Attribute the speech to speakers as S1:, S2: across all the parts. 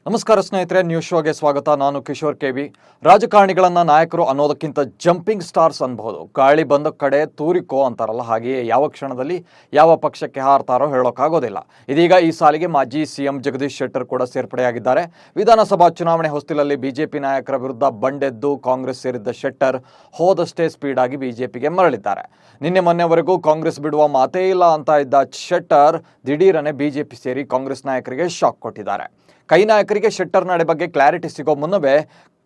S1: ನಮಸ್ಕಾರ ಸ್ನೇಹಿತರೆ, ನ್ಯೂಸ್ ಶೋಗೆ ಸ್ವಾಗತ. ನಾನು ಕಿಶೋರ್ ಕೆವಿ. ರಾಜಕಾರಣಿಗಳನ್ನ ನಾಯಕರು ಅನ್ನೋದಕ್ಕಿಂತ ಜಂಪಿಂಗ್ ಸ್ಟಾರ್ಸ್ ಅನ್ಬಹುದು. ಗಾಳಿ ಬಂದ ಕಡೆ ತೂರಿಕೋ ಅಂತಾರಲ್ಲ, ಹಾಗೆಯೇ ಯಾವ ಕ್ಷಣದಲ್ಲಿ ಯಾವ ಪಕ್ಷಕ್ಕೆ ಹಾರ್ತಾರೋ ಹೇಳೋಕ್ಕಾಗೋದಿಲ್ಲ. ಇದೀಗ ಈ ಸಾಲಿಗೆ ಮಾಜಿ ಸಿಎಂ ಜಗದೀಶ್ ಶೆಟ್ಟರ್ ಕೂಡ ಸೇರ್ಪಡೆಯಾಗಿದ್ದಾರೆ. ವಿಧಾನಸಭಾ ಚುನಾವಣೆ ಹೊಸ್ತಿಲಲ್ಲಿ ಬಿಜೆಪಿ ನಾಯಕರ ವಿರುದ್ಧ ಬಂಡೆದ್ದು ಕಾಂಗ್ರೆಸ್ ಸೇರಿದ್ದ ಶೆಟ್ಟರ್ ಹೋದಷ್ಟೇ ಸ್ಪೀಡ್ ಆಗಿ ಬಿಜೆಪಿಗೆ ಮರಳಿದ್ದಾರೆ. ನಿನ್ನೆ ಮೊನ್ನೆವರೆಗೂ ಕಾಂಗ್ರೆಸ್ ಬಿಡುವ ಮಾತೇ ಇಲ್ಲ ಅಂತ ಇದ್ದ ಶೆಟ್ಟರ್ ದಿಢೀರನೆ ಬಿಜೆಪಿ ಸೇರಿ ಕಾಂಗ್ರೆಸ್ ನಾಯಕರಿಗೆ ಶಾಕ್ ಕೊಟ್ಟಿದ್ದಾರೆ. ಕೈ ನಾಯಕರಿಗೆ ಶೆಟ್ಟರ್ ನಡೆ ಬಗ್ಗೆ ಕ್ಲಾರಿಟಿ ಸಿಗೋ ಮುನ್ನವೇ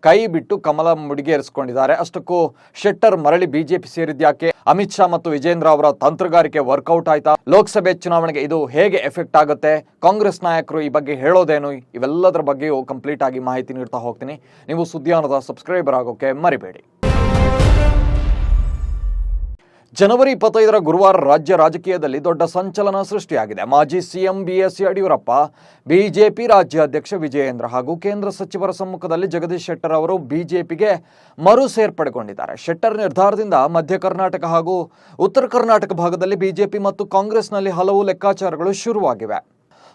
S1: ಕೈ ಬಿಟ್ಟು ಕಮಲ ಮುಡಿಗೇರಿಸಿಕೊಂಡಿದ್ದಾರೆ. ಅಷ್ಟಕ್ಕೂ ಶೆಟ್ಟರ್ ಮರಳಿ ಬಿಜೆಪಿ ಸೇರಿದ್ಯಾಕೆ? ಅಮಿತ್ ಶಾ ಮತ್ತು ವಿಜೇಂದ್ರ ಅವರ ತಂತ್ರಗಾರಿಕೆ ವರ್ಕೌಟ್ ಆಯ್ತಾ? ಲೋಕಸಭೆ ಚುನಾವಣೆಗೆ ಇದು ಹೇಗೆ ಎಫೆಕ್ಟ್ ಆಗುತ್ತೆ? ಕಾಂಗ್ರೆಸ್ ನಾಯಕರು ಈ ಬಗ್ಗೆ ಹೇಳೋದೇನು? ಇವೆಲ್ಲದರ ಬಗ್ಗೆಯೂ ಕಂಪ್ಲೀಟ್ ಆಗಿ ಮಾಹಿತಿ ನೀಡ್ತಾ ಹೋಗ್ತೀನಿ. ನೀವು ಸುದ್ದಿಯಾನದ ಸಬ್ಸ್ಕ್ರೈಬರ್ ಆಗೋಕೆ ಮರಿಬೇಡಿ. ಜನವರಿ 25ರ ಗುರುವಾರ ರಾಜ್ಯ ರಾಜಕೀಯದಲ್ಲಿ ದೊಡ್ಡ ಸಂಚಲನ ಸೃಷ್ಟಿಯಾಗಿದೆ. ಮಾಜಿ ಸಿಎಂ BS ಯಡಿಯೂರಪ್ಪ, ಬಿಜೆಪಿ ರಾಜ್ಯಾಧ್ಯಕ್ಷ ವಿಜಯೇಂದ್ರ ಹಾಗೂ ಕೇಂದ್ರ ಸಚಿವರ ಸಮ್ಮುಖದಲ್ಲಿ ಜಗದೀಶ್ ಶೆಟ್ಟರ್ ಅವರು ಬಿಜೆಪಿಗೆ ಮರು ಸೇರ್ಪಡೆಗೊಂಡಿದ್ದಾರೆ. ಶೆಟ್ಟರ್ ನಿರ್ಧಾರದಿಂದ ಮಧ್ಯ ಕರ್ನಾಟಕ ಹಾಗೂ ಉತ್ತರ ಕರ್ನಾಟಕ ಭಾಗದಲ್ಲಿ ಬಿಜೆಪಿ ಮತ್ತು ಕಾಂಗ್ರೆಸ್ನಲ್ಲಿ ಹಲವು ಲೆಕ್ಕಾಚಾರಗಳು ಶುರುವಾಗಿವೆ.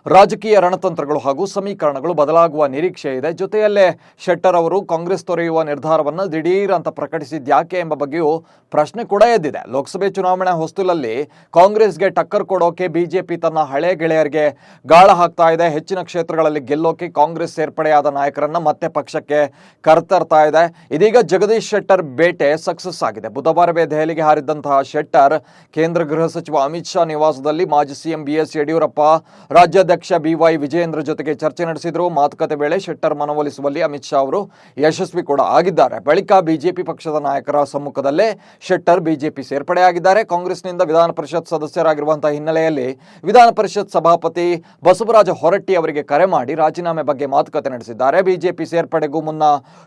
S1: ರಾಜಕೀಯ ರಣತಂತ್ರಗಳು ಹಾಗೂ ಸಮೀಕರಣಗಳು ಬದಲಾಗುವ ನಿರೀಕ್ಷೆ ಇದೆ. ಜೊತೆಯಲ್ಲೇ ಶೆಟ್ಟರ್ ಅವರು ಕಾಂಗ್ರೆಸ್ ತೊರೆಯುವ ನಿರ್ಧಾರವನ್ನು ದಿಢೀರ್ ಅಂತ ಪ್ರಕಟಿಸಿದ್ಯಾಕೆ ಎಂಬ ಬಗ್ಗೆಯೂ ಪ್ರಶ್ನೆ ಕೂಡ ಎದ್ದಿದೆ. ಲೋಕಸಭೆ ಚುನಾವಣೆ ಹೊಸ್ತಿಲಲ್ಲಿ ಕಾಂಗ್ರೆಸ್ಗೆ ಟಕ್ಕರ್ ಕೊಡೋಕೆ ಬಿಜೆಪಿ ತನ್ನ ಹಳೆ ಗೆಳೆಯರಿಗೆ ಗಾಳ ಹಾಕ್ತಾ ಇದೆ. ಹೆಚ್ಚಿನ ಕ್ಷೇತ್ರಗಳಲ್ಲಿ ಗೆಲ್ಲೋಕೆ ಕಾಂಗ್ರೆಸ್ ಸೇರ್ಪಡೆಯಾದ ನಾಯಕರನ್ನ ಮತ್ತೆ ಪಕ್ಷಕ್ಕೆ ಕರೆತರ್ತಾ ಇದೆ. ಇದೀಗ ಜಗದೀಶ್ ಶೆಟ್ಟರ್ ಬೇಟೆ ಸಕ್ಸಸ್ ಆಗಿದೆ. ಬುಧವಾರವೇ ದೆಹಲಿಗೆ ಹಾರಿದ್ದಂತಹ ಶೆಟ್ಟರ್ ಕೇಂದ್ರ ಗೃಹ ಸಚಿವ ಅಮಿತ್ ಶಾ ನಿವಾಸದಲ್ಲಿ ಮಾಜಿ ಸಿಎಂ BS ಯಡಿಯೂರಪ್ಪ, ರಾಜ್ಯಾಧ್ಯಕ್ಷ BY ವಿಜಯೇಂದ್ರ ಜೊತೆಗೆ ಚರ್ಚೆ ನಡೆಸಿದ್ರು. ಮಾತುಕತೆ ವೇಳೆ ಶೆಟ್ಟರ್ ಮನವೊಲಿಸುವಲ್ಲಿ ಅಮಿತ್ ಶಾ ಅವರು ಯಶಸ್ವಿ ಕೂಡ ಆಗಿದ್ದಾರೆ. ಬಳಿಕ ಬಿಜೆಪಿ ಪಕ್ಷದ ನಾಯಕರ ಸಮ್ಮುಖದಲ್ಲೇ ಶೆಟ್ಟರ್ ಬಿಜೆಪಿ ಸೇರ್ಪಡೆಯಾಗಿದ್ದಾರೆ. ಕಾಂಗ್ರೆಸ್ನಿಂದ ವಿಧಾನ ಪರಿಷತ್ ಸದಸ್ಯರಾಗಿರುವಂತಹ ಹಿನ್ನೆಲೆಯಲ್ಲಿ ವಿಧಾನ ಪರಿಷತ್ ಸಭಾಪತಿ ಬಸವರಾಜ ಹೊರಟ್ಟಿ ಅವರಿಗೆ ಕರೆ ಮಾಡಿ ರಾಜೀನಾಮೆ ಬಗ್ಗೆ ಮಾತುಕತೆ ನಡೆಸಿದ್ದಾರೆ. ಬಿಜೆಪಿ ಸೇರ್ಪಡೆಗೂ ಮುನ್ನ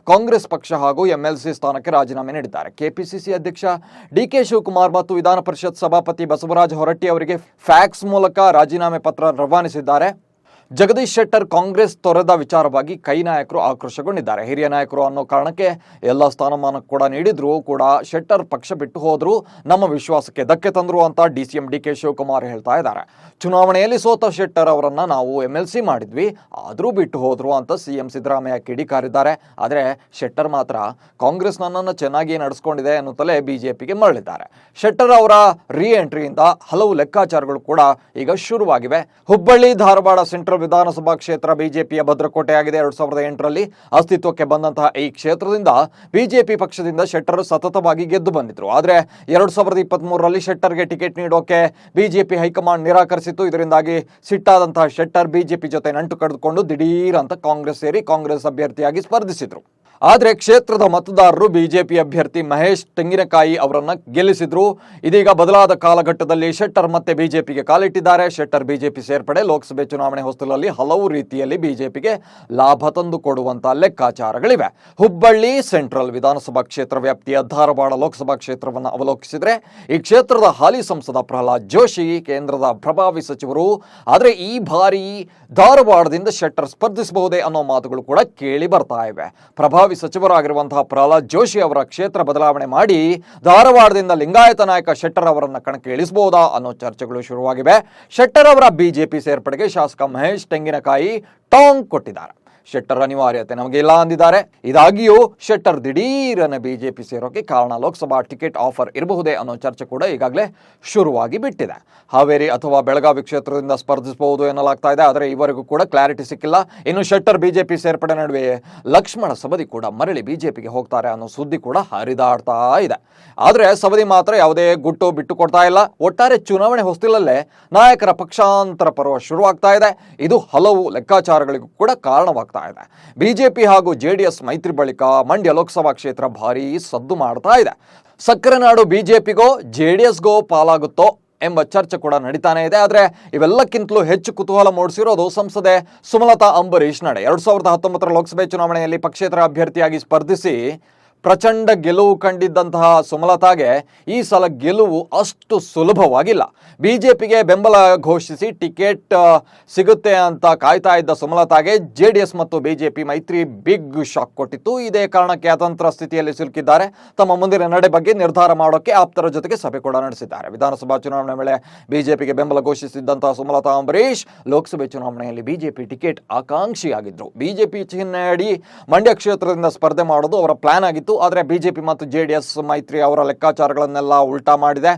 S1: ಕಾಂಗ್ರೆಸ್ ಪಕ್ಷ ಹಾಗೂ MLC ಸ್ಥಾನಕ್ಕೆ ರಾಜೀನಾಮೆ ನೀಡಿದ್ದಾರೆ. ಕೆಪಿಸಿಸಿ ಅಧ್ಯಕ್ಷ DK ಶಿವಕುಮಾರ್ ಮತ್ತು ವಿಧಾನ ಪರಿಷತ್ ಸಭಾಪತಿ ಬಸವರಾಜ ಹೊರಟ್ಟಿ ಅವರಿಗೆ ಫ್ಯಾಕ್ಸ್ ಮೂಲಕ ರಾಜೀನಾಮೆ ಪತ್ರ ರವಾನಿಸಿದ್ದಾರೆ. ಜಗದೀಶ್ ಶೆಟ್ಟರ್ ಕಾಂಗ್ರೆಸ್ ತೊರೆದ ವಿಚಾರವಾಗಿ ಕೈ ನಾಯಕರು ಆಕ್ರೋಶಗೊಂಡಿದ್ದಾರೆ. ಹಿರಿಯ ನಾಯಕರು ಅನ್ನೋ ಕಾರಣಕ್ಕೆ ಎಲ್ಲ ಸ್ಥಾನಮಾನ ಕೂಡ ನೀಡಿದ್ರು ಕೂಡ ಶೆಟ್ಟರ್ ಪಕ್ಷ ಬಿಟ್ಟು ಹೋದ್ರು, ನಮ್ಮ ವಿಶ್ವಾಸಕ್ಕೆ ಧಕ್ಕೆ ತಂದ್ರು ಅಂತ DCM DK ಶಿವಕುಮಾರ್ ಹೇಳ್ತಾ ಇದ್ದಾರೆ. ಚುನಾವಣೆಯಲ್ಲಿ ಸೋತ ಶೆಟ್ಟರ್ ಅವರನ್ನ ನಾವು MLC ಮಾಡಿದ್ವಿ, ಆದ್ರೂ ಬಿಟ್ಟು ಹೋದ್ರು ಅಂತ CM ಸಿದ್ದರಾಮಯ್ಯ ಕಿಡಿಕಾರಿದ್ದಾರೆ. ಆದರೆ ಶೆಟ್ಟರ್ ಮಾತ್ರ ಕಾಂಗ್ರೆಸ್ ನನ್ನನ್ನು ಚೆನ್ನಾಗಿ ನಡೆಸ್ಕೊಂಡಿದೆ ಅನ್ನುತ್ತಲೇ ಬಿಜೆಪಿಗೆ ಮರಳಿದ್ದಾರೆ. ಶೆಟ್ಟರ್ ಅವರ ರೀ ಎಂಟ್ರಿಯಿಂದ ಹಲವು ಲೆಕ್ಕಾಚಾರಗಳು ಕೂಡ ಈಗ ಶುರುವಾಗಿವೆ. ಹುಬ್ಬಳ್ಳಿ ಧಾರವಾಡ ಸೆಂಟ್ರಲ್ ವಿಧಾನಸಭಾ ಕ್ಷೇತ್ರ ಬಿಜೆಪಿಯ ಭದ್ರಕೋಟೆಯಾಗಿದೆ. 2008ರಲ್ಲಿ ಅಸ್ತಿತ್ವಕ್ಕೆ ಬಂದಂತಹ ಈ ಕ್ಷೇತ್ರದಿಂದ ಬಿಜೆಪಿ ಪಕ್ಷದಿಂದ ಶೆಟ್ಟರ್ ಸತತವಾಗಿ ಗೆದ್ದು ಬಂದಿದ್ರು. ಆದರೆ 2023ರಲ್ಲಿ ಶೆಟ್ಟರ್ಗೆ ಟಿಕೆಟ್ ನೀಡೋಕೆ ಬಿಜೆಪಿ ಹೈಕಮಾಂಡ್ ನಿರಾಕರಿಸಿತ್ತು. ಇದರಿಂದಾಗಿ ಸಿಟ್ಟಾದಂತಹ ಶೆಟ್ಟರ್ ಬಿಜೆಪಿ ಜೊತೆ ನಂಟು ಕಳೆದುಕೊಂಡು ದಿಢೀರ್ ಅಂತ ಕಾಂಗ್ರೆಸ್ ಸೇರಿ ಕಾಂಗ್ರೆಸ್ ಅಭ್ಯರ್ಥಿಯಾಗಿ ಸ್ಪರ್ಧಿಸಿದ್ರು. ಆದರೆ ಕ್ಷೇತ್ರದ ಮತದಾರರು ಬಿಜೆಪಿ ಅಭ್ಯರ್ಥಿ ಮಹೇಶ್ ತೆಂಗಿನಕಾಯಿ ಅವರನ್ನ ಗೆಲ್ಲಿಸಿದ್ರು. ಇದೀಗ ಬದಲಾದ ಕಾಲಘಟ್ಟದಲ್ಲಿ ಶೆಟ್ಟರ್ ಮತ್ತೆ ಬಿಜೆಪಿಗೆ ಕಾಲಿಟ್ಟಿದ್ದಾರೆ. ಶೆಟ್ಟರ್ ಬಿಜೆಪಿ ಸೇರ್ಪಡೆ ಲೋಕಸಭೆ ಚುನಾವಣೆ ಹೊಸ್ತಿಲಲ್ಲಿ ಹಲವು ರೀತಿಯಲ್ಲಿ ಬಿಜೆಪಿಗೆ ಲಾಭ ತಂದು ಕೊಡುವಂತಹ ಲೆಕ್ಕಾಚಾರಗಳಿವೆ. ಹುಬ್ಬಳ್ಳಿ ಸೆಂಟ್ರಲ್ ವಿಧಾನಸಭಾ ಕ್ಷೇತ್ರ ವ್ಯಾಪ್ತಿಯ ಧಾರವಾಡ ಲೋಕಸಭಾ ಕ್ಷೇತ್ರವನ್ನು ಅವಲೋಕಿಸಿದ್ರೆ ಈ ಕ್ಷೇತ್ರದ ಹಾಲಿ ಸಂಸದ ಪ್ರಹ್ಲಾದ್ ಜೋಶಿ ಕೇಂದ್ರದ ಪ್ರಭಾವಿ ಸಚಿವರು. ಆದರೆ ಈ ಬಾರಿ ಧಾರವಾಡದಿಂದ ಶೆಟ್ಟರ್ ಸ್ಪರ್ಧಿಸಬಹುದೇ ಅನ್ನೋ ಮಾತುಗಳು ಕೂಡ ಕೇಳಿ ಬರ್ತಾ ಇವೆ. ಪ್ರಭಾವಿ ಸಚಿವರಾಗಿರುವಂತಹ ಪ್ರಹ್ಲಾದ್ ಜೋಶಿ ಅವರ ಕ್ಷೇತ್ರ ಬದಲಾವಣೆ ಮಾಡಿ ಧಾರವಾಡದಿಂದ ಲಿಂಗಾಯತ ನಾಯಕ ಶೆಟ್ಟರ್ ಅವರನ್ನ ಕಣಕ್ಕೆ ಇಳಿಸಬಹುದಾ ಅನ್ನೋ ಚರ್ಚೆಗಳು ಶುರುವಾಗಿವೆ. ಶೆಟ್ಟರ್ ಅವರ ಬಿಜೆಪಿ ಸೇರ್ಪಡೆಗೆ ಶಾಸಕ ಮಹೇಶ್ ತೆಂಗಿನಕಾಯಿ ಟಾಂಗ್ ಕೊಟ್ಟಿದ್ದಾರೆ. ಶೆಟ್ಟರ್ ಅನಿವಾರ್ಯತೆ ನಮಗೆ ಇಲ್ಲ ಅಂದಿದ್ದಾರೆ. ಇದಾಗಿಯೂ ಶೆಟ್ಟರ್ ದಿಢೀರನೆ ಬಿಜೆಪಿ ಸೇರೋಕೆ ಕಾರಣ ಲೋಕಸಭಾ ಟಿಕೆಟ್ ಆಫರ್ ಇರಬಹುದೇ ಅನ್ನೋ ಚರ್ಚೆ ಕೂಡ ಈಗಾಗಲೇ ಶುರುವಾಗಿ ಬಿಟ್ಟಿದೆ. ಹಾವೇರಿ ಅಥವಾ ಬೆಳಗಾವಿ ಕ್ಷೇತ್ರದಿಂದ ಸ್ಪರ್ಧಿಸಬಹುದು ಎನ್ನಲಾಗ್ತಾ ಇದೆ. ಆದರೆ ಇವರೆಗೂ ಕೂಡ ಕ್ಲಾರಿಟಿ ಸಿಕ್ಕಿಲ್ಲ. ಇನ್ನು ಶೆಟ್ಟರ್ ಬಿಜೆಪಿ ಸೇರ್ಪಡೆ ನಡುವೆ ಲಕ್ಷ್ಮಣ ಸವದಿ ಕೂಡ ಮರಳಿ ಬಿಜೆಪಿಗೆ ಹೋಗ್ತಾರೆ ಅನ್ನೋ ಸುದ್ದಿ ಕೂಡ ಹರಿದಾಡ್ತಾ ಇದೆ. ಆದರೆ ಸವದಿ ಮಾತ್ರ ಯಾವುದೇ ಗುಟ್ಟು ಬಿಟ್ಟು ಕೊಡ್ತಾ ಇಲ್ಲ. ಒಟ್ಟಾರೆ ಚುನಾವಣೆ ಹೊಸ್ತಿಲಲ್ಲೇ ನಾಯಕರ ಪಕ್ಷಾಂತರ ಪರ್ವ ಶುರುವಾಗ್ತಾ ಇದೆ. ಇದು ಹಲವು ಲೆಕ್ಕಾಚಾರಗಳಿಗೂ ಕೂಡ ಕಾರಣವಾಗ್ತಾ ಇದೆ. ಬಿಜೆಪಿ ಹಾಗೂ JDS ಮೈತ್ರಿ ಬಳಿಕ ಮಂಡ್ಯ ಲೋಕಸಭಾ ಕ್ಷೇತ್ರ ಭಾರೀ ಸದ್ದು ಮಾಡ್ತಾ ಇದೆ. ಸಕ್ಕರೆ ನಾಡು ಬಿಜೆಪಿಗೋ JDSಗೋ ಪಾಲಾಗುತ್ತೋ ಎಂಬ ಚರ್ಚೆ ಕೂಡ ನಡೀತಾನೆ ಇದೆ. ಆದರೆ ಇವೆಲ್ಲಕ್ಕಿಂತಲೂ ಹೆಚ್ಚು ಕುತೂಹಲ ಮೂಡಿಸಿರೋದು ಸಂಸದೆ ಸುಮಲತಾ ಅಂಬರೀಶ್ ನಡೆ. 2019ರ ಲೋಕಸಭೆ ಚುನಾವಣೆಯಲ್ಲಿ ಪಕ್ಷೇತರ ಅಭ್ಯರ್ಥಿಯಾಗಿ ಸ್ಪರ್ಧಿಸಿ ಪ್ರಚಂಡ ಗೆಲುವು ಕಂಡಿದ್ದಂತಹ ಸುಮಲತಾಗೆ ಈ ಸಲ ಗೆಲುವು ಅಷ್ಟು ಸುಲಭವಾಗಿಲ್ಲ. ಬಿಜೆಪಿಗೆ ಬೆಂಬಲ ಘೋಷಿಸಿ ಟಿಕೆಟ್ ಸಿಗುತ್ತೆ ಅಂತ ಕಾಯ್ತಾ ಇದ್ದ ಸುಮಲತಾಗೆ ಜೆಡಿಎಸ್ ಮತ್ತು ಬಿಜೆಪಿ ಮೈತ್ರಿ ಬಿಗ್ ಶಾಕ್ ಕೊಟ್ಟಿತ್ತು. ಇದೇ ಕಾರಣಕ್ಕೆ ಅತಂತ್ರ ಸ್ಥಿತಿಯಲ್ಲಿ ಸಿಲುಕಿದ್ದಾರೆ. ತಮ್ಮ ಮುಂದಿನ ನಡೆ ಬಗ್ಗೆ ನಿರ್ಧಾರ ಮಾಡೋಕೆ ಆಪ್ತರ ಜೊತೆಗೆ ಸಭೆ ಕೂಡ ನಡೆಸಿದ್ದಾರೆ. ವಿಧಾನಸಭಾ ಚುನಾವಣೆ ವೇಳೆ ಬಿಜೆಪಿಗೆ ಬೆಂಬಲ ಘೋಷಿಸಿದ್ದಂತಹ ಸುಮಲತಾ ಅಂಬರೀಶ್ ಲೋಕಸಭೆ ಚುನಾವಣೆಯಲ್ಲಿ ಬಿಜೆಪಿ ಟಿಕೆಟ್ ಆಕಾಂಕ್ಷಿಯಾಗಿದ್ರು. ಬಿಜೆಪಿ ಚಿಹ್ನೆಯಡಿ ಮಂಡ್ಯ ಕ್ಷೇತ್ರದಿಂದ ಸ್ಪರ್ಧೆ ಮಾಡೋದು ಅವರ ಪ್ಲಾನ್ ಆಗಿತ್ತು. ಆದರೆ ಬಿಜೆಪಿ ಮತ್ತು ಜೆಡಿಎಸ್ ಮೈತ್ರಿ ಅವರ ಲೆಕ್ಕಾಚಾರಗಳನ್ನೆಲ್ಲ ಉಲ್ಟಾ ಮಾಡಿದೆ.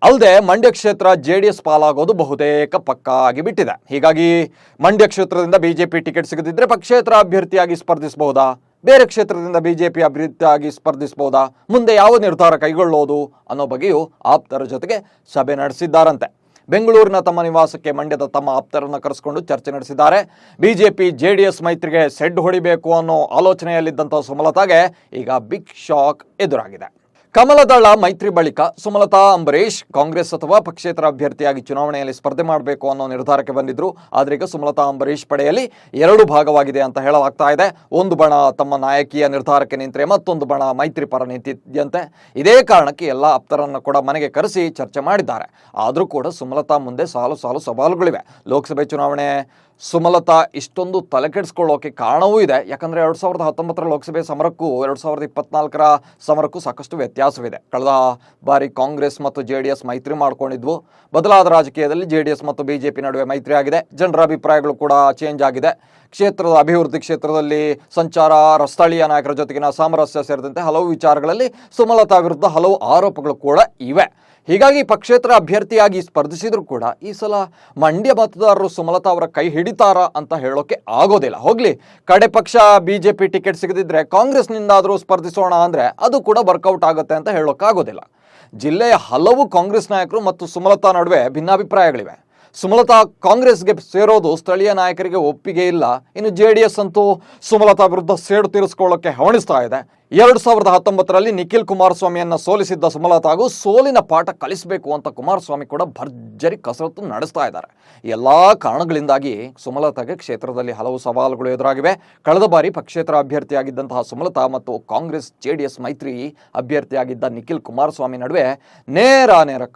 S1: ಅಲ್ಲದೆ ಮಂಡ್ಯ ಕ್ಷೇತ್ರ ಜೆಡಿಎಸ್ ಪಾಲಾಗೋದು ಬಹುತೇಕ ಪಕ್ಕಾ ಆಗಿಬಿಟ್ಟಿದೆ. ಹೀಗಾಗಿ ಮಂಡ್ಯ ಕ್ಷೇತ್ರದಿಂದ ಬಿಜೆಪಿ ಟಿಕೆಟ್ ಸಿಗದಿದ್ರೆ ಪಕ್ಷೇತರ ಅಭ್ಯರ್ಥಿಯಾಗಿ ಸ್ಪರ್ಧಿಸಬಹುದಾ, ಬೇರೆ ಕ್ಷೇತ್ರದಿಂದ ಬಿಜೆಪಿ ಅಭ್ಯರ್ಥಿಯಾಗಿ ಸ್ಪರ್ಧಿಸಬಹುದಾ, ಮುಂದೆ ಯಾವ ನಿರ್ಧಾರ ಕೈಗೊಳ್ಳೋದು ಅನ್ನೋ ಬಗ್ಗೆಯೂ ಆಪ್ತರ ಜೊತೆಗೆ ಸಭೆ ನಡೆಸಿದ್ದಾರಂತೆ. ಬೆಂಗಳೂರಿನ ತಮ್ಮ ನಿವಾಸಕ್ಕೆ ಮಂಡ್ಯದ ತಮ್ಮ ಆಪ್ತರನ್ನು ಕರೆಸಿಕೊಂಡು ಚರ್ಚೆ ನಡೆಸಿದ್ದಾರೆ. ಬಿಜೆಪಿ ಜೆಡಿಎಸ್ ಮೈತ್ರಿಗೆ ಸೆಡ್ ಹೊಡಿಬೇಕು ಅನ್ನೋ ಆಲೋಚನೆಯಲ್ಲಿದ್ದಂಥ ಸುಮಲತಾಗೆ ಈಗ ಬಿಗ್ ಶಾಕ್ ಎದುರಾಗಿದೆ. ಕಮಲದಳ ಮೈತ್ರಿ ಬಳಿಕ ಸುಮಲತಾ ಅಂಬರೀಶ್ ಕಾಂಗ್ರೆಸ್ ಅಥವಾ ಪಕ್ಷೇತರ ಅಭ್ಯರ್ಥಿಯಾಗಿ ಚುನಾವಣೆಯಲ್ಲಿ ಸ್ಪರ್ಧೆ ಮಾಡಬೇಕು ಅನ್ನೋ ನಿರ್ಧಾರಕ್ಕೆ ಬಂದಿದ್ರು. ಆದ್ರೆ ಈಗ ಸುಮಲತಾ ಅಂಬರೀಶ್ ಪಡೆಯಲ್ಲಿ ಎರಡು ಭಾಗವಾಗಿದೆ ಅಂತ ಹೇಳಲಾಗ್ತಾ ಇದೆ. ಒಂದು ಬಣ ತಮ್ಮ ನಾಯಕಿಯ ನಿರ್ಧಾರಕ್ಕೆ ನಿಂತರೆ ಮತ್ತೊಂದು ಬಣ ಮೈತ್ರಿ ಪರ ನಿಂತಿದ್ದಂತೆ. ಇದೇ ಕಾರಣಕ್ಕೆ ಎಲ್ಲ ಆಪ್ತರನ್ನು ಕೂಡ ಮನೆಗೆ ಕರೆಸಿ ಚರ್ಚೆ ಮಾಡಿದ್ದಾರೆ. ಆದರೂ ಕೂಡ ಸುಮಲತಾ ಮುಂದೆ ಸಾಲು ಸಾಲು ಸವಾಲುಗಳಿವೆ. ಲೋಕಸಭೆ ಚುನಾವಣೆ ಸುಮಲತಾ ಇಷ್ಟೊಂದು ತಲೆ ಕೆಡಿಸ್ಕೊಳ್ಳೋಕೆ ಕಾರಣವೂ ಇದೆ. ಯಾಕಂದರೆ 2019 ಲೋಕಸಭೆ ಸಮರಕ್ಕೂ 2024 ಸಮರಕ್ಕೂ ಸಾಕಷ್ಟು ವ್ಯತ್ಯಾಸವಿದೆ. ಕಳೆದ ಬಾರಿ ಕಾಂಗ್ರೆಸ್ ಮತ್ತು ಜೆಡಿಎಸ್ ಮೈತ್ರಿ ಮಾಡ್ಕೊಂಡಿದ್ವು. ಬದಲಾದ ರಾಜಕೀಯದಲ್ಲಿ ಜೆಡಿಎಸ್ ಮತ್ತು ಬಿಜೆಪಿ ನಡುವೆ ಮೈತ್ರಿ ಆಗಿದೆ. ಜನರ ಅಭಿಪ್ರಾಯಗಳು ಕೂಡ ಚೇಂಜ್ ಆಗಿದೆ. ಕ್ಷೇತ್ರದ ಅಭಿವೃದ್ಧಿ ಕ್ಷೇತ್ರದಲ್ಲಿ ಸಂಚಾರ, ಸ್ಥಳೀಯ ನಾಯಕರ ಜೊತೆಗಿನ ಸಾಮರಸ್ಯ ಸೇರಿದಂತೆ ಹಲವು ವಿಚಾರಗಳಲ್ಲಿ ಸುಮಲತಾ ವಿರುದ್ಧ ಹಲವು ಆರೋಪಗಳು ಕೂಡ ಇವೆ. ಹೀಗಾಗಿ ಪಕ್ಷೇತರ ಅಭ್ಯರ್ಥಿಯಾಗಿ ಸ್ಪರ್ಧಿಸಿದ್ರು ಕೂಡ ಈ ಸಲ ಮಂಡ್ಯ ಮತದಾರರು ಸುಮಲತಾ ಅವರ ಕೈ ಹಿಡಿತಾರಾ ಅಂತ ಹೇಳೋಕೆ ಆಗೋದಿಲ್ಲ. ಹೋಗ್ಲಿ, ಕಡೆ ಪಕ್ಷ ಬಿಜೆಪಿ ಟಿಕೆಟ್ ಸಿಗದಿದ್ರೆ ಕಾಂಗ್ರೆಸ್ನಿಂದಾದರೂ ಸ್ಪರ್ಧಿಸೋಣ ಅಂದರೆ ಅದು ಕೂಡ ವರ್ಕೌಟ್ ಆಗುತ್ತೆ ಅಂತ ಹೇಳೋಕ್ಕಾಗೋದಿಲ್ಲ. ಜಿಲ್ಲೆಯ ಹಲವು ಕಾಂಗ್ರೆಸ್ ನಾಯಕರು ಮತ್ತು ಸುಮಲತಾ ನಡುವೆ ಭಿನ್ನಾಭಿಪ್ರಾಯಗಳಿವೆ. ಸುಮಲತಾ ಕಾಂಗ್ರೆಸ್ಗೆ ಸೇರೋದು ಸ್ಥಳೀಯ ನಾಯಕರಿಗೆ ಒಪ್ಪಿಗೆ ಇಲ್ಲ. ಇನ್ನು ಜೆಡಿಎಸ್ ಅಂತೂ ಸುಮಲತಾ ವಿರುದ್ಧ ಸೇಡು ತೀರಿಸಿಕೊಳ್ಳೋಕೆ ಹವಣಿಸ್ತಾ ಇದೆ. 2019ರಲ್ಲಿ ನಿಖಿಲ್ ಕುಮಾರಸ್ವಾಮಿಯನ್ನ ಸೋಲಿಸಿದ್ದ ಸುಮಲತಾಗೂ ಸೋಲಿನ ಪಾಠ ಕಲಿಸಬೇಕು ಅಂತ ಕುಮಾರಸ್ವಾಮಿ ಕೂಡ ಭರ್ಜರಿ ಕಸರತ್ತು ನಡೆಸ್ತಾ ಇದ್ದಾರೆ. ಎಲ್ಲ ಕಾರಣಗಳಿಂದಾಗಿ ಸುಮಲತಾಗೆ ಕ್ಷೇತ್ರದಲ್ಲಿ ಹಲವು ಸವಾಲುಗಳು ಎದುರಾಗಿವೆ. ಕಳೆದ ಬಾರಿ ಪಕ್ಷೇತರ ಅಭ್ಯರ್ಥಿಯಾಗಿದ್ದಂತಹ ಸುಮಲತಾ ಮತ್ತು ಕಾಂಗ್ರೆಸ್ ಜೆಡಿಎಸ್ ಮೈತ್ರಿ ಅಭ್ಯರ್ಥಿಯಾಗಿದ್ದ ನಿಖಿಲ್ ಕುಮಾರಸ್ವಾಮಿ ನಡುವೆ ನೇರ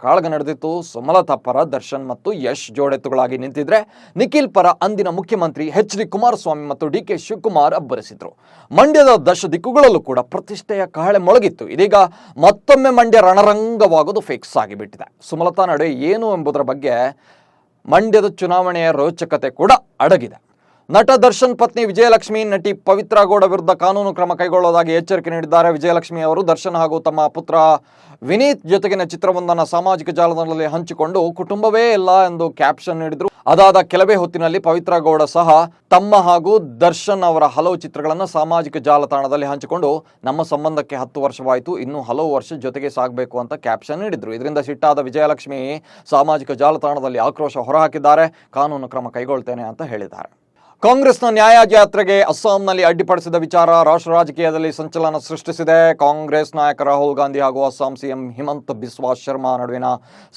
S1: ಕಾಳಗ ನಡೆದಿತ್ತು. ಸುಮಲತಾ ಪರ ದರ್ಶನ್ ಮತ್ತು ಯಶ್ ಜೋಡೆತ್ತುಗಳಾಗಿ ನಿಂತಿದ್ರೆ, ನಿಖಿಲ್ ಪರ ಅಂದಿನ ಮುಖ್ಯಮಂತ್ರಿ HD ಕುಮಾರಸ್ವಾಮಿ ಮತ್ತು DK ಶಿವಕುಮಾರ್ ಅಬ್ಬರಿಸಿದ್ರು. ಮಂಡ್ಯದ ದಶ ದಿಕ್ಕುಗಳಲ್ಲೂ ಕೂಡ ಪ್ರತಿಷ್ಠೆಯ ಕಹಳೆ ಮೊಳಗಿತ್ತು. ಇದೀಗ ಮತ್ತೊಮ್ಮೆ ಮಂಡ್ಯ ರಣರಂಗವಾಗೋದು ಫಿಕ್ಸ್ ಆಗಿಬಿಟ್ಟಿದೆ. ಸುಮಲತಾ ನಡೆ ಏನು ಎಂಬುದರ ಬಗ್ಗೆ ಮಂಡ್ಯದ ಚುನಾವಣೆಯ ರೋಚಕತೆ ಕೂಡ ಅಡಗಿದೆ. ನಟ ದರ್ಶನ್ ಪತ್ನಿ ವಿಜಯಲಕ್ಷ್ಮಿ ನಟಿ ಪವಿತ್ರ ಗೌಡ ವಿರುದ್ಧ ಕಾನೂನು ಕ್ರಮ ಕೈಗೊಳ್ಳೋದಾಗಿ ಎಚ್ಚರಿಕೆ ನೀಡಿದ್ದಾರೆ. ವಿಜಯಲಕ್ಷ್ಮಿ ಅವರು ದರ್ಶನ್ ಹಾಗೂ ತಮ್ಮ ಪುತ್ರ ವಿನೀತ್ ಜೊತೆಗಿನ ಚಿತ್ರವೊಂದನ್ನು ಸಾಮಾಜಿಕ ಜಾಲತಾಣದಲ್ಲಿ ಹಂಚಿಕೊಂಡು ಕುಟುಂಬವೇ ಇಲ್ಲ ಎಂದು ಕ್ಯಾಪ್ಷನ್ ನೀಡಿದ್ರು. ಅದಾದ ಕೆಲವೇ ಹೊತ್ತಿನಲ್ಲಿ ಪವಿತ್ರ ಗೌಡ ಸಹ ತಮ್ಮ ಹಾಗೂ ದರ್ಶನ್ ಅವರ ಹಲವು ಚಿತ್ರಗಳನ್ನು ಸಾಮಾಜಿಕ ಜಾಲತಾಣದಲ್ಲಿ ಹಂಚಿಕೊಂಡು ನಮ್ಮ ಸಂಬಂಧಕ್ಕೆ 10 ವರ್ಷವಾಯಿತು, ಇನ್ನೂ ಹಲವು ವರ್ಷ ಜೊತೆಗೆ ಸಾಗಬೇಕು ಅಂತ ಕ್ಯಾಪ್ಷನ್ ನೀಡಿದ್ರು. ಇದರಿಂದ ಸಿಟ್ಟಾದ ವಿಜಯಲಕ್ಷ್ಮಿ ಸಾಮಾಜಿಕ ಜಾಲತಾಣದಲ್ಲಿ ಆಕ್ರೋಶ ಹೊರಹಾಕಿದ್ದಾರೆ. ಕಾನೂನು ಕ್ರಮ ಕೈಗೊಳ್ತೇನೆ ಅಂತ ಹೇಳಿದ್ದಾರೆ. ಕಾಂಗ್ರೆಸ್ನ ನ್ಯಾಯ ಯಾತ್ರೆಗೆ ಅಸ್ಸಾಂನಲ್ಲಿ ಅಡ್ಡಿಪಡಿಸಿದ ವಿಚಾರ ರಾಷ್ಟ್ರ ರಾಜಕೀಯದಲ್ಲಿ ಸಂಚಲನ ಸೃಷ್ಟಿಸಿದೆ. ಕಾಂಗ್ರೆಸ್ ನಾಯಕ ರಾಹುಲ್ ಗಾಂಧಿ ಹಾಗೂ ಅಸ್ಸಾಂ ಸಿಎಂ ಹಿಮಂತ್ ಬಿಸ್ವಾ ಶರ್ಮಾ ನಡುವಿನ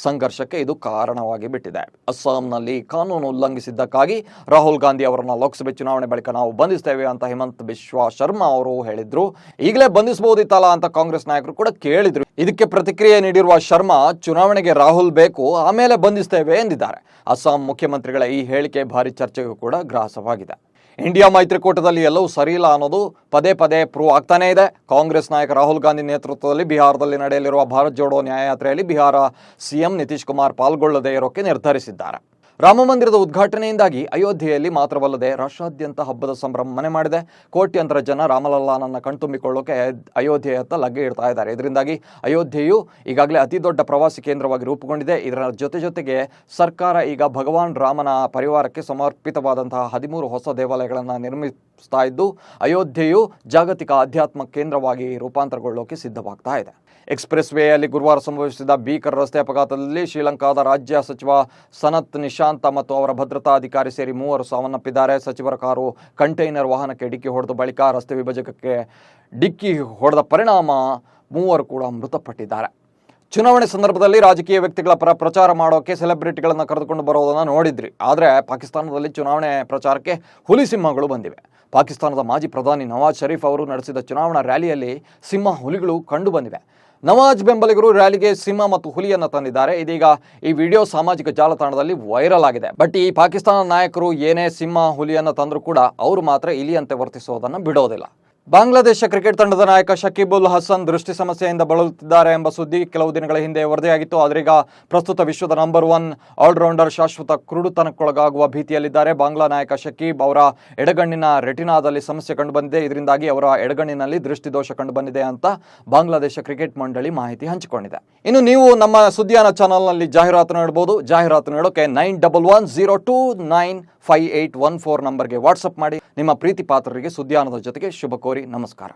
S1: ಸಂಘರ್ಷಕ್ಕೆ ಇದು ಕಾರಣವಾಗಿ ಬಿಟ್ಟಿದೆ. ಅಸ್ಸಾಂನಲ್ಲಿ ಕಾನೂನು ಉಲ್ಲಂಘಿಸಿದ್ದಕ್ಕಾಗಿ ರಾಹುಲ್ ಗಾಂಧಿ ಅವರನ್ನ ಲೋಕಸಭೆ ಚುನಾವಣೆ ಬಳಿಕ ನಾವು ಬಂಧಿಸ್ತೇವೆ ಅಂತ ಹಿಮಂತ್ ಬಿಸ್ವಾ ಶರ್ಮಾ ಅವರು ಹೇಳಿದ್ರು. ಈಗಲೇ ಬಂಧಿಸಬಹುದಿತ್ತಲ್ಲ ಅಂತ ಕಾಂಗ್ರೆಸ್ ನಾಯಕರು ಕೂಡ ಕೇಳಿದ್ರು. ಇದಕ್ಕೆ ಪ್ರತಿಕ್ರಿಯೆ ನೀಡಿರುವ ಶರ್ಮಾ, ಚುನಾವಣೆಗೆ ರಾಹುಲ್ ಬೇಕು, ಆಮೇಲೆ ಬಂಧಿಸ್ತೇವೆ ಎಂದಿದ್ದಾರೆ. ಅಸ್ಸಾಂ ಮುಖ್ಯಮಂತ್ರಿಗಳ ಈ ಹೇಳಿಕೆ ಭಾರಿ ಚರ್ಚೆಗೂ ಕೂಡ ಗ್ರಾಸವಾಗಿದೆ. ಇಂಡಿಯಾ ಮೈತ್ರಿಕೂಟದಲ್ಲಿ ಎಲ್ಲವೂ ಸರಿಯಿಲ್ಲ ಅನ್ನೋದು ಪದೇ ಪ್ರೂವ್ ಆಗ್ತಾನೇ ಇದೆ. ಕಾಂಗ್ರೆಸ್ ನಾಯಕ ರಾಹುಲ್ ಗಾಂಧಿ ನೇತೃತ್ವದಲ್ಲಿ ಬಿಹಾರದಲ್ಲಿ ನಡೆಯಲಿರುವ ಭಾರತ್ ಜೋಡೋ ನ್ಯಾಯಯಾತ್ರೆಯಲ್ಲಿ ಬಿಹಾರ ಸಿಎಂ ನಿತೀಶ್ ಕುಮಾರ್ ಪಾಲ್ಗೊಳ್ಳದೇ ಇರೋಕೆ ನಿರ್ಧರಿಸಿದ್ದಾರೆ. ರಾಮ ಮಂದಿರದ ಉದ್ಘಾಟನೆಯಿಂದಾಗಿ ಅಯೋಧ್ಯೆಯಲ್ಲಿ ಮಾತ್ರವಲ್ಲದೆ ರಾಷ್ಟ್ರಾದ್ಯಂತ ಹಬ್ಬದ ಸಂಭ್ರಮ ಮನೆ ಮಾಡಿದೆ. ಕೋಟ್ಯಂತರ ಜನ ರಾಮಲಲ್ಲಾನನ್ನ ಕಣ್ತುಂಬಿಕೊಳ್ಳೋಕೆ ಅಯೋಧ್ಯೆಯತ್ತ ಲಗ್ಗೆ ಇಡ್ತಾ ಇದ್ದಾರೆ. ಇದರಿಂದಾಗಿ ಅಯೋಧ್ಯೆಯು ಈಗಾಗಲೇ ಅತಿ ದೊಡ್ಡ ಪ್ರವಾಸಿ ಕೇಂದ್ರವಾಗಿ ರೂಪುಗೊಂಡಿದೆ. ಇದರ ಜೊತೆಗೆ ಸರ್ಕಾರ ಈಗ ಭಗವಾನ್ ರಾಮನ ಪರಿವಾರಕ್ಕೆ ಸಮರ್ಪಿತವಾದಂತಹ 13 ಹೊಸ ದೇವಾಲಯಗಳನ್ನು ನಿರ್ಮಿಸ್ತಾ ಇದ್ದು ಅಯೋಧ್ಯೆಯು ಜಾಗತಿಕ ಆಧ್ಯಾತ್ಮ ಕೇಂದ್ರವಾಗಿ ರೂಪಾಂತರಗೊಳ್ಳೋಕೆ ಸಿದ್ಧವಾಗ್ತಾ ಇದೆ. ಎಕ್ಸ್ಪ್ರೆಸ್ ವೇಯಲ್ಲಿ ಗುರುವಾರ ಸಂಭವಿಸಿದ ಭೀಕರ ರಸ್ತೆ ಅಪಘಾತದಲ್ಲಿ ಶ್ರೀಲಂಕಾದ ರಾಜ್ಯ ಸಚಿವ ಸನತ್ ನಿಶಾಂತ ಮತ್ತು ಅವರ ಭದ್ರತಾ ಅಧಿಕಾರಿ ಸೇರಿ 3 ಸಾವನ್ನಪ್ಪಿದ್ದಾರೆ. ಸಚಿವರ ಕಾರು ಕಂಟೈನರ್ ವಾಹನಕ್ಕೆ ಡಿಕ್ಕಿ ಹೊಡೆದ ಬಳಿಕ ರಸ್ತೆ ವಿಭಜಕಕ್ಕೆ ಡಿಕ್ಕಿ ಹೊಡೆದ ಪರಿಣಾಮ 3 ಕೂಡ ಮೃತಪಟ್ಟಿದ್ದಾರೆ. ಚುನಾವಣೆ ಸಂದರ್ಭದಲ್ಲಿ ರಾಜಕೀಯ ವ್ಯಕ್ತಿಗಳ ಪರ ಪ್ರಚಾರ ಮಾಡೋಕೆ ಸೆಲೆಬ್ರಿಟಿಗಳನ್ನು ಕರೆದುಕೊಂಡು ಬರೋದನ್ನು ನೋಡಿದ್ರಿ. ಆದರೆ ಪಾಕಿಸ್ತಾನದಲ್ಲಿ ಚುನಾವಣೆ ಪ್ರಚಾರಕ್ಕೆ ಹುಲಿ ಸಿಂಹಗಳು ಬಂದಿವೆ. ಪಾಕಿಸ್ತಾನದ ಮಾಜಿ ಪ್ರಧಾನಿ ನವಾಜ್ ಶರೀಫ್ ಅವರು ನಡೆಸಿದ ಚುನಾವಣಾ ರ್ಯಾಲಿಯಲ್ಲಿ ಸಿಂಹ ಹುಲಿಗಳು ಕಂಡು ಬಂದಿವೆ. ನವಾಜ್ ಬೆಂಬಲಿಗರು ರ್ಯಾಲಿಗೆ ಸಿಂಹ ಮತ್ತು ಹುಲಿಯನ್ನು ತಂದಿದ್ದಾರೆ. ಇದೀಗ ಈ ವಿಡಿಯೋ ಸಾಮಾಜಿಕ ಜಾಲತಾಣದಲ್ಲಿ ವೈರಲ್ ಆಗಿದೆ. ಬಟ್ ಈ ಪಾಕಿಸ್ತಾನ ನಾಯಕರು ಏನೇ ಸಿಂಹ ಹುಲಿಯನ್ನು ತಂದರೂ ಕೂಡ ಅವರು ಮಾತ್ರ ಇಲಿಯಂತೆ ವರ್ತಿಸೋದನ್ನು ಬಿಡೋದಿಲ್ಲ. ಬಾಂಗ್ಲಾದೇಶ ಕ್ರಿಕೆಟ್ ತಂಡದ ನಾಯಕ ಶಕೀಬ್ ಉಲ್ ಹಸನ್ ದೃಷ್ಟಿ ಸಮಸ್ಯೆಯಿಂದ ಬಳಲುತ್ತಿದ್ದಾರೆ ಎಂಬ ಸುದ್ದಿ ಕೆಲವು ದಿನಗಳ ಹಿಂದೆ ವರದಿಯಾಗಿತ್ತು. ಆದ್ರೀಗ ಪ್ರಸ್ತುತ ವಿಶ್ವದ ನಂಬರ್ 1 ಆಲ್ರೌಂಡರ್ ಶಾಶ್ವತ ಕುರುಡುತನಕ್ಕೊಳಗಾಗುವ ಭೀತಿಯಲ್ಲಿದ್ದಾರೆ. ಬಾಂಗ್ಲಾ ನಾಯಕ ಶಕೀಬ್ ಅವರ ಎಡಗಣ್ಣಿನ ರೆಟಿನಾದಲ್ಲಿ ಸಮಸ್ಯೆ ಕಂಡುಬಂದಿದೆ. ಇದರಿಂದಾಗಿ ಅವರ ಎಡಗಣ್ಣಿನಲ್ಲಿ ದೃಷ್ಟಿದೋಷ ಕಂಡುಬಂದಿದೆ ಅಂತ ಬಾಂಗ್ಲಾದೇಶ ಕ್ರಿಕೆಟ್ ಮಂಡಳಿ ಮಾಹಿತಿ ಹಂಚಿಕೊಂಡಿದೆ. ಇನ್ನು ನೀವು ನಮ್ಮ ಸುದ್ದಿಯಾನ ಚಾನಲ್ನಲ್ಲಿ ಜಾಹೀರಾತು ನೀಡಬಹುದು. ಜಾಹೀರಾತು ನೀಡೋಕೆ 9110295814 ನಂಬರ್ಗೆ ವಾಟ್ಸಪ್ ಮಾಡಿ. ನಿಮ್ಮ ಪ್ರೀತಿ ಪಾತ್ರರಿಗೆ ಸುದ್ದಿಯಾನದ ಜೊತೆಗೆ ಶುಭ ಕೋರಿ ನಮಸ್ಕಾರ.